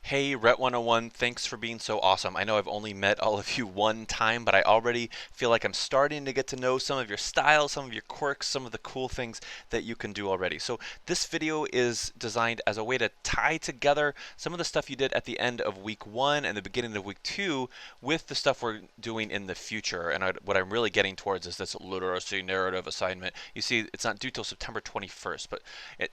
Hey, RHET 101, thanks for being so awesome. I know I've only met all of you one time, but I already feel like I'm starting to get to know some of your styles, some of your quirks, some of the cool things that you can do already. So this video is designed as a way to tie together some of the stuff you did at the end of week 1 and the beginning of week 2 with the stuff we're doing in the future. And what I'm really getting towards is this literacy narrative assignment. You see, it's not due till September 21st, but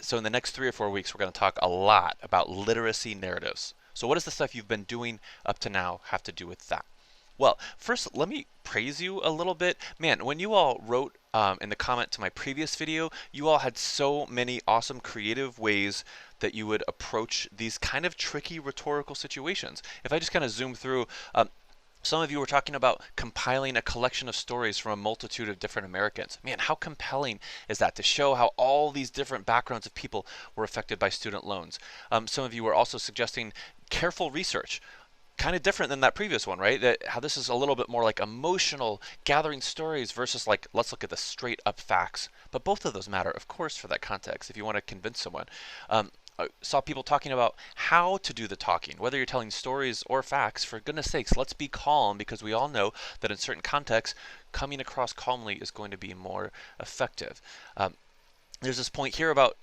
so in the next 3 or 4 weeks, we're going to talk a lot about literacy narratives. So what does the stuff you've been doing up to now have to do with that? Well, first, let me praise you a little bit. Man, when you all wrote in the comment to my previous video, you all had so many awesome creative ways that you would approach these kind of tricky rhetorical situations. If I just kind of zoom through, some of you were talking about compiling a collection of stories from a multitude of different Americans. Man, how compelling is that to show how all these different backgrounds of people were affected by student loans? Some of you were also suggesting careful research. Kind of different than that previous one, right? That how this is a little bit more like emotional, gathering stories versus like, let's look at the straight up facts. But both of those matter, of course, for that context if you want to convince someone. I saw people talking about how to do the talking, whether you're telling stories or facts. For goodness sakes, let's be calm, because we all know that in certain contexts, coming across calmly is going to be more effective. There's this point here about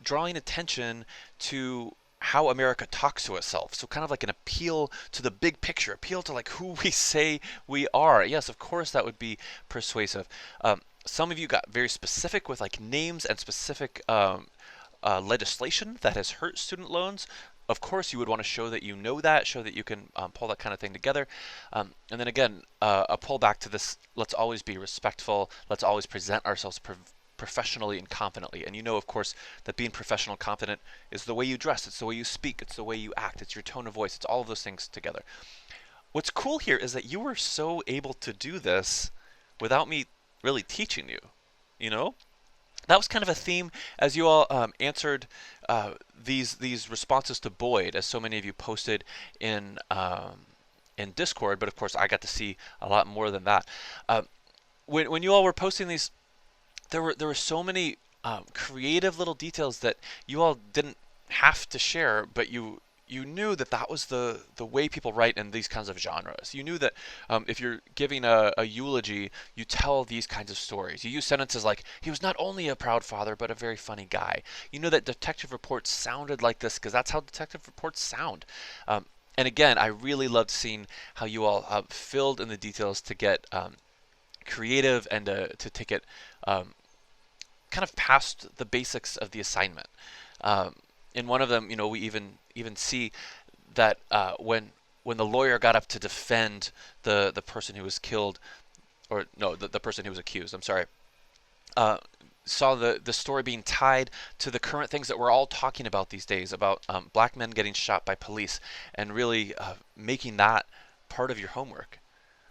drawing attention to how America talks to itself. So kind of like an appeal to the big picture, appeal to like who we say we are. Yes, of course that would be persuasive. Some of you got very specific with like names and specific legislation that has hurt student loans. Of course, you would want to show that you know that, show that you can pull that kind of thing together. And then again, a pull back to this, let's always be respectful, let's always present ourselves professionally and confidently. And you know, of course, that being professional and confident is the way you dress, it's the way you speak, it's the way you act, it's your tone of voice, it's all of those things together. What's cool here is that you were so able to do this without me really teaching you, you know? That was kind of a theme as you all answered these responses to Boyd, as so many of you posted in Discord. But of course, I got to see a lot more than that. When you all were posting these, there were so many creative little details that you all didn't have to share, but you knew that that was the way people write in these kinds of genres. You knew that if you're giving a eulogy, you tell these kinds of stories. You use sentences like, he was not only a proud father, but a very funny guy. You know that detective reports sounded like this because that's how detective reports sound. And again, I really loved seeing how you all filled in the details to get creative and to take it kind of past the basics of the assignment. In one of them, you know, we even see that when the lawyer got up to defend the person who was killed, or no, the person who was accused, I'm sorry, saw the story being tied to the current things that we're all talking about these days, about black men getting shot by police, and really making that part of your homework.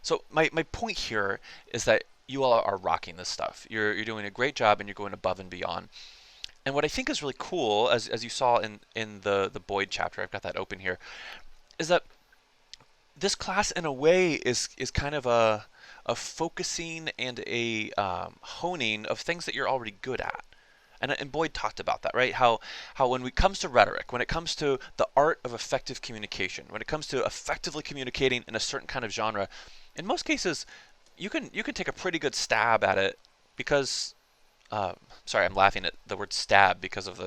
So my point here is that you all are rocking this stuff. You're doing a great job, and you're going above and beyond. And what I think is really cool, as you saw in the Boyd chapter, I've got that open here, is that this class in a way is kind of a focusing and a honing of things that you're already good at. And Boyd talked about that, right? How when it comes to rhetoric, when it comes to the art of effective communication, when it comes to effectively communicating in a certain kind of genre, in most cases, you can take a pretty good stab at it because sorry, I'm laughing at the word stab because of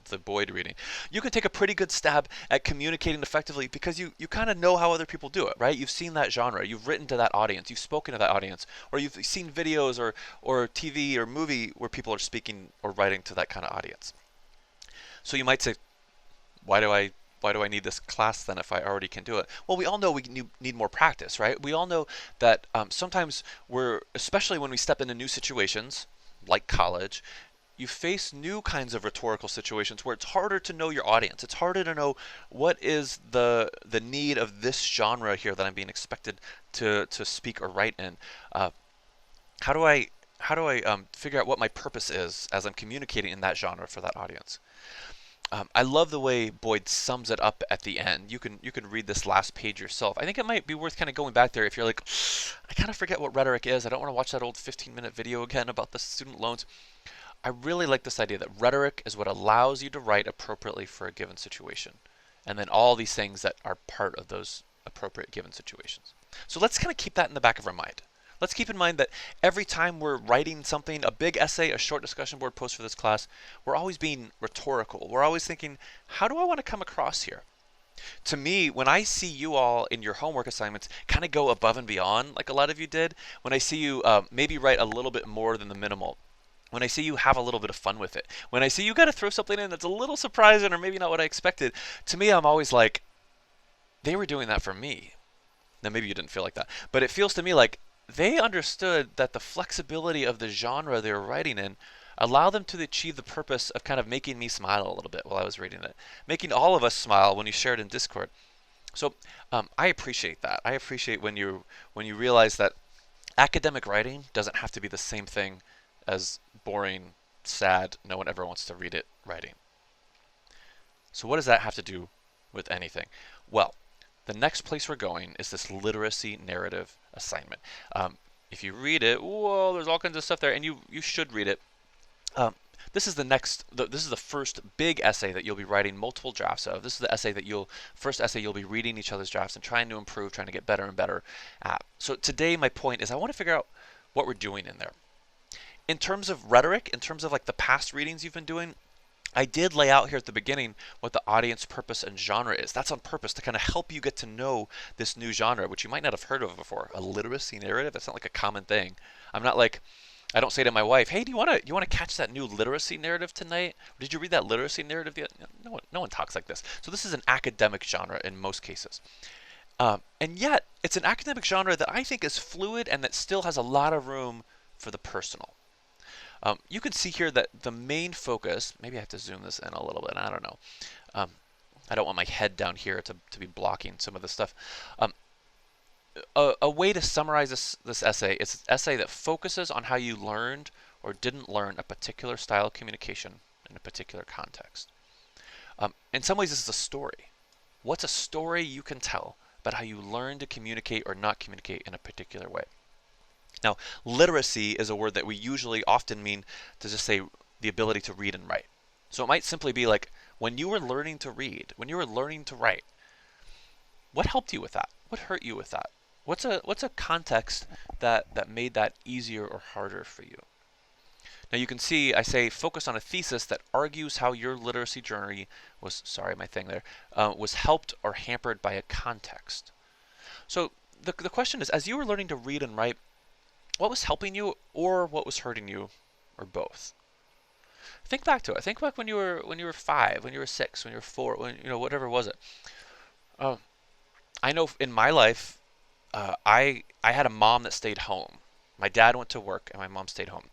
the Boyd reading. You can take a pretty good stab at communicating effectively because you kind of know how other people do it, right? You've seen that genre, you've written to that audience, you've spoken to that audience, or you've seen videos or TV or movie where people are speaking or writing to that kind of audience. So you might say, why do I need this class then if I already can do it? Well, we all know we need more practice, right? We all know that sometimes especially when we step into new situations, like college, you face new kinds of rhetorical situations where it's harder to know your audience. It's harder to know what is the need of this genre here that I'm being expected to speak or write in. How do I figure out what my purpose is as I'm communicating in that genre for that audience? I love the way Boyd sums it up at the end. You can read this last page yourself. I think it might be worth kind of going back there if you're like, I kind of forget what rhetoric is. I don't want to watch that old 15-minute video again about the student loans. I really like this idea that rhetoric is what allows you to write appropriately for a given situation. and then all these things that are part of those appropriate given situations. So let's kind of keep that in the back of our mind. Let's keep in mind that every time we're writing something, a big essay, a short discussion board post for this class, we're always being rhetorical. We're always thinking, how do I want to come across here? To me, when I see you all in your homework assignments kind of go above and beyond, like a lot of you did, when I see you maybe write a little bit more than the minimal, when I see you have a little bit of fun with it, when I see you got to throw something in that's a little surprising or maybe not what I expected, to me, I'm always like, they were doing that for me. Now, maybe you didn't feel like that, but it feels to me like they understood that the flexibility of the genre they were writing in allowed them to achieve the purpose of kind of making me smile a little bit while I was reading it, making all of us smile when you shared in Discord. So I appreciate that. I appreciate when you realize that academic writing doesn't have to be the same thing as boring, sad, no one ever wants to read it writing. So what does that have to do with anything? Well, the next place we're going is this literacy narrative assignment. If you read it, whoa, there's all kinds of stuff there, and you should read it. This is this is the first big essay that you'll be writing multiple drafts of. This is the first essay you'll be reading each other's drafts and trying to improve, trying to get better and better at. So today my point is I want to figure out what we're doing in there. In terms of rhetoric, in terms of like the past readings you've been doing, I did lay out here at the beginning what the audience purpose and genre is. That's on purpose to kind of help you get to know this new genre, which you might not have heard of before. A literacy narrative, that's not like a common thing. I don't say to my wife, hey, do you want to catch that new literacy narrative tonight? Or did you read that literacy narrative yet? No one talks like this. So this is an academic genre in most cases. And yet, it's an academic genre that I think is fluid and that still has a lot of room for the personal. You can see here that the main focus, maybe I have to zoom this in a little bit, I don't know. I don't want my head down here to be blocking some of the stuff. A way to summarize this essay is an essay that focuses on how you learned or didn't learn a particular style of communication in a particular context. In some ways, this is a story. What's a story you can tell about how you learn to communicate or not communicate in a particular way? Now, literacy is a word that we usually often mean to just say the ability to read and write. So it might simply be like, when you were learning to read, when you were learning to write, what helped you with that? What hurt you with that? What's a context that made that easier or harder for you? Now you can see I say focus on a thesis that argues how your literacy journey was, was helped or hampered by a context. So the question is, as you were learning to read and write, what was helping you or what was hurting you, or both? Think back to it. Think back when you were 5, when you were 6, when you were 4, when whatever was it. I know in my life, I had a mom that stayed home. My dad went to work and my mom stayed home.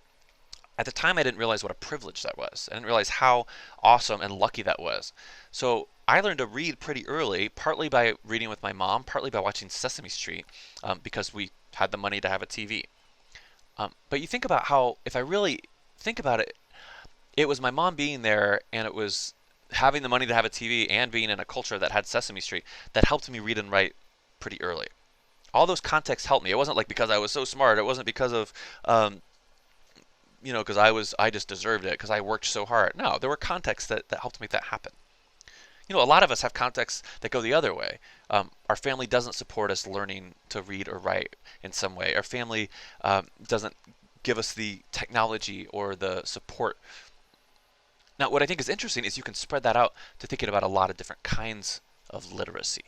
At the time, I didn't realize what a privilege that was. I didn't realize how awesome and lucky that was. So I learned to read pretty early, partly by reading with my mom, partly by watching Sesame Street, because we had the money to have a TV. But you think about how, if I really think about it, it was my mom being there and it was having the money to have a TV and being in a culture that had Sesame Street that helped me read and write pretty early. All those contexts helped me. It wasn't like because I was so smart. It wasn't because of, because I just deserved it because I worked so hard. No, there were contexts that helped make that happen. A lot of us have contexts that go the other way. Our family doesn't support us learning to read or write in some way. Our family doesn't give us the technology or the support. Now, what I think is interesting is you can spread that out to thinking about a lot of different kinds of literacy.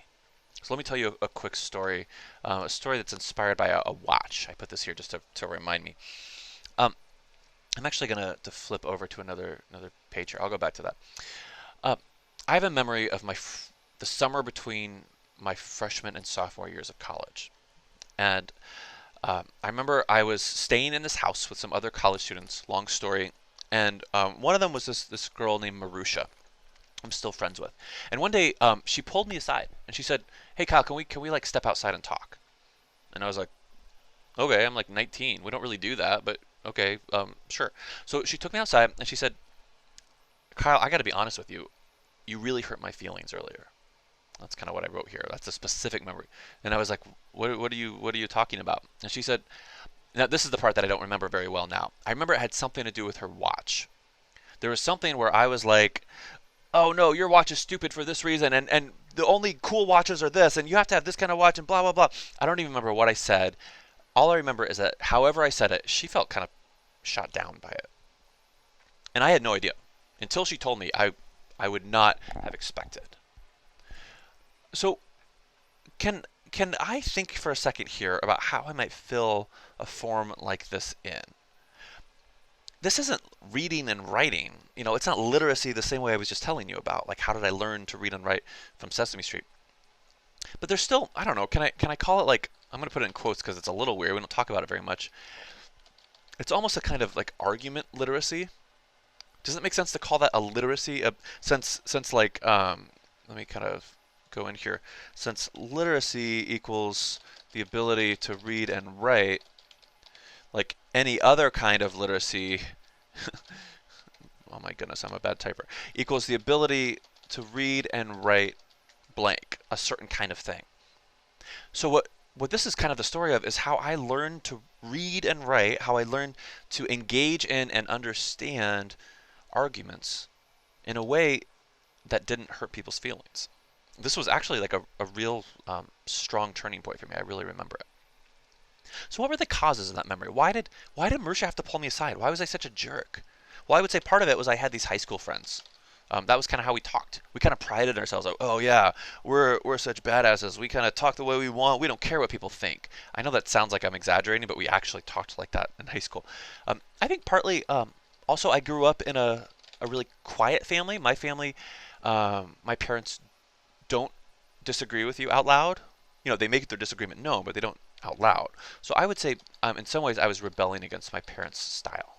So let me tell you a quick story, a story that's inspired by a watch. I put this here just to remind me. I'm actually going to flip over to another page here. I'll go back to that. I have a memory of the summer between my freshman and sophomore years of college. And I remember I was staying in this house with some other college students, long story, and one of them was this girl named Marusha. I'm still friends with. And one day she pulled me aside and she said, "Hey Kyle, can we like step outside and talk?" And I was like, "Okay, I'm like 19. We don't really do that, but okay, sure." So she took me outside and she said, "Kyle, I got to be honest with you. You really hurt my feelings earlier." That's kind of what I wrote here. That's a specific memory. And I was like, what are you talking about? And she said, now this is the part that I don't remember very well now. I remember it had something to do with her watch. There was something where I was like, oh no, your watch is stupid for this reason, and the only cool watches are this, and you have to have this kind of watch, and blah blah blah. I don't even remember what I said. All I remember is that however I said it, she felt kind of shot down by it. And I had no idea. Until she told me, I would not have expected. So can I think for a second here about how I might fill a form like this in? This isn't reading and writing. It's not literacy the same way I was just telling you about. Like, how did I learn to read and write from Sesame Street? But there's still, I don't know, can I call it, like, I'm going to put it in quotes because it's a little weird. We don't talk about it very much. It's almost a kind of like argument literacy. Does it make sense to call that a literacy? Since like, let me kind of go in here. Since literacy equals the ability to read and write, like any other kind of literacy, oh my goodness, I'm a bad typer, equals the ability to read and write blank, a certain kind of thing. So what this is kind of the story of is how I learned to read and write, how I learned to engage in and understand arguments in a way that didn't hurt people's feelings. This was actually like a real strong turning point for me. I really remember it. So what were the causes of that memory? Why did Marusha have to pull me aside? Why was I such a jerk? Well, I would say part of it was I had these high school friends. That was kind of how we talked. We kind of prided ourselves. Like, oh yeah, we're such badasses. We kind of talk the way we want. We don't care what people think. I know that sounds like I'm exaggerating, but we actually talked like that in high school. I think partly also I grew up in a really quiet family. My family, my parents don't disagree with you out loud. They make their disagreement known, but they don't out loud. So I would say in some ways I was rebelling against my parents' style.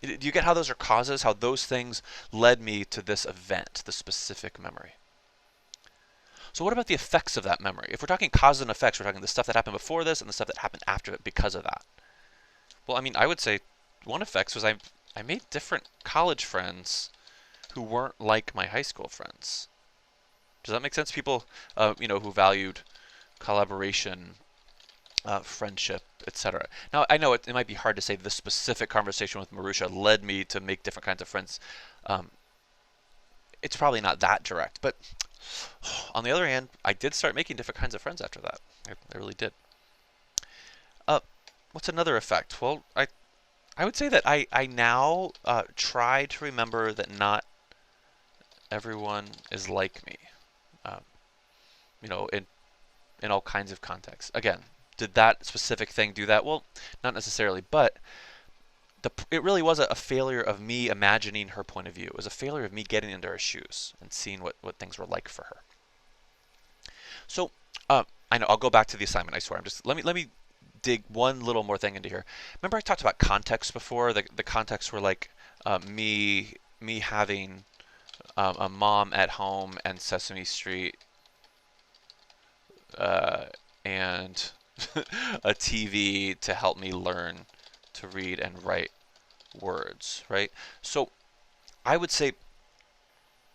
Do you get how those are causes, how those things led me to this event, the specific memory? So what about the effects of that memory? If we're talking causes and effects, we're talking the stuff that happened before this and the stuff that happened after it because of that. Well, I mean, I would say one effect was I made different college friends who weren't like my high school friends. Does that make sense? People, who valued collaboration, friendship, etc. Now, I know it might be hard to say this specific conversation with Marusha led me to make different kinds of friends. It's probably not that direct, but on the other hand, I did start making different kinds of friends after that. I really did. What's another effect? Well, I would say that I now try to remember that not everyone is like me. In all kinds of contexts. Again, did that specific thing do that? Well, not necessarily, but it really was a failure of me imagining her point of view. It was a failure of me getting into her shoes and seeing what things were like for her. So I know I'll go back to the assignment. I swear. Let me dig one little more thing into here. Remember I talked about context before. The contexts were like me having a mom at home and Sesame Street and a TV to help me learn to read and write words, right? So I would say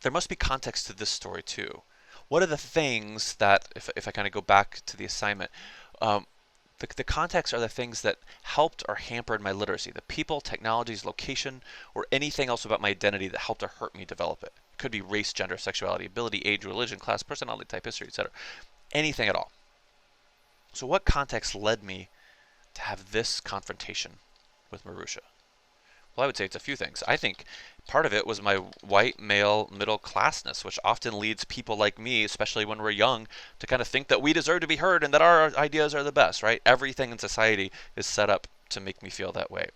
there must be context to this story too. What are the things that, if I kind of go back to the assignment, the context are the things that helped or hampered my literacy, the people, technologies, location, or anything else about my identity that helped or hurt me develop it. It could be race, gender, sexuality, ability, age, religion, class, personality type, history, etc. Anything at all. So what context led me to have this confrontation with Marusha? Well, I would say it's a few things. I think part of it was my white male middle classness, which often leads people like me, especially when we're young, to kind of think that we deserve to be heard and that our ideas are the best, right? Everything in society is set up to make me feel that way.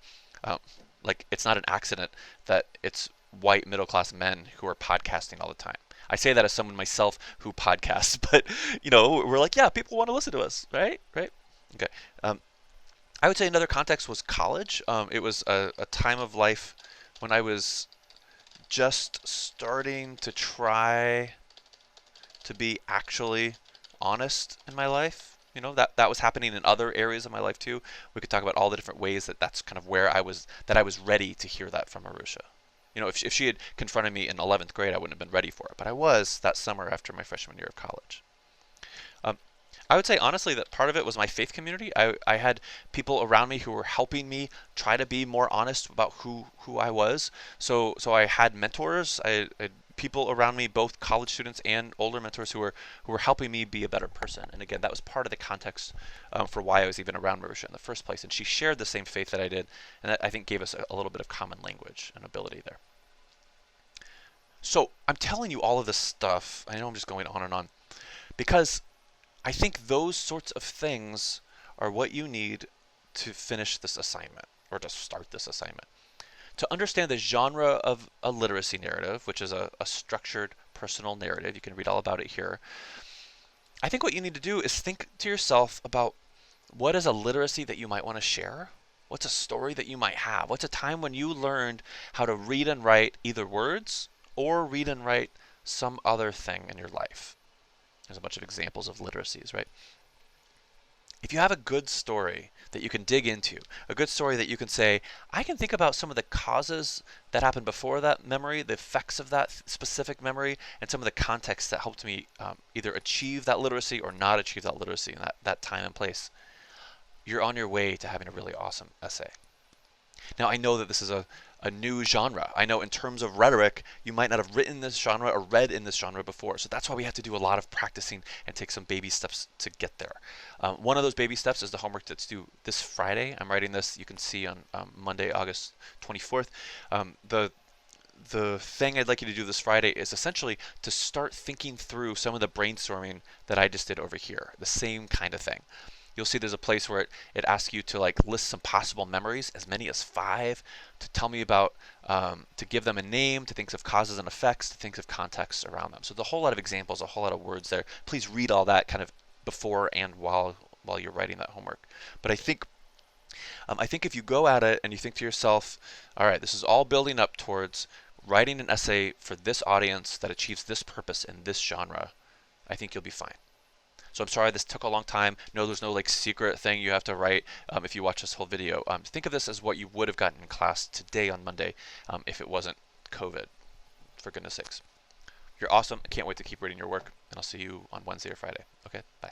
Like it's not an accident that it's white middle class men who are podcasting all the time. I say that as someone myself who podcasts, but we're like, yeah, people want to listen to us, right? Right? Okay. I would say another context was college. It was a time of life when I was just starting to try to be actually honest in my life. That was happening in other areas of my life too. We could talk about all the different ways that's kind of where I was ready to hear that from Marusha. If she had confronted me in 11th grade, I wouldn't have been ready for it. But I was that summer after my freshman year of college. I would say honestly that part of it was my faith community. I had people around me who were helping me try to be more honest about who I was. So I had mentors. I had people around me, both college students and older mentors who were helping me be a better person. And again, that was part of the context for why I was even around Marisha in the first place. And she shared the same faith that I did, and that I think gave us a little bit of common language and ability there. So I'm telling you all of this stuff. I know I'm just going on and on because I think those sorts of things are what you need to finish this assignment or to start this assignment. To understand the genre of a literacy narrative, which is a structured personal narrative, you can read all about it here. I think what you need to do is think to yourself about what is a literacy that you might want to share? What's a story that you might have? What's a time when you learned how to read and write either words or read and write some other thing in your life? There's a bunch of examples of literacies, right? If you have a good story that you can dig into, a good story that you can say, I can think about some of the causes that happened before that memory, the effects of that specific memory, and some of the context that helped me either achieve that literacy or not achieve that literacy in that time and place, you're on your way to having a really awesome essay. Now, I know that this is a new genre. I know in terms of rhetoric, you might not have written this genre or read in this genre before. So that's why we have to do a lot of practicing and take some baby steps to get there. One of those baby steps is the homework that's due this Friday. I'm writing this, you can see on Monday, August 24th. The thing I'd like you to do this Friday is essentially to start thinking through some of the brainstorming that I just did over here, the same kind of thing. You'll see there's a place where it asks you to like list some possible memories, as many as 5, to tell me about, to give them a name, to think of causes and effects, to think of context around them. So there's a whole lot of examples, a whole lot of words there. Please read all that kind of before and while you're writing that homework. But I think if you go at it and you think to yourself, all right, this is all building up towards writing an essay for this audience that achieves this purpose in this genre, I think you'll be fine. So I'm sorry this took a long time. No, there's no like secret thing you have to write if you watch this whole video. Think of this as what you would have gotten in class today on Monday if it wasn't COVID, for goodness sakes. You're awesome. I can't wait to keep reading your work, and I'll see you on Wednesday or Friday. Okay, bye.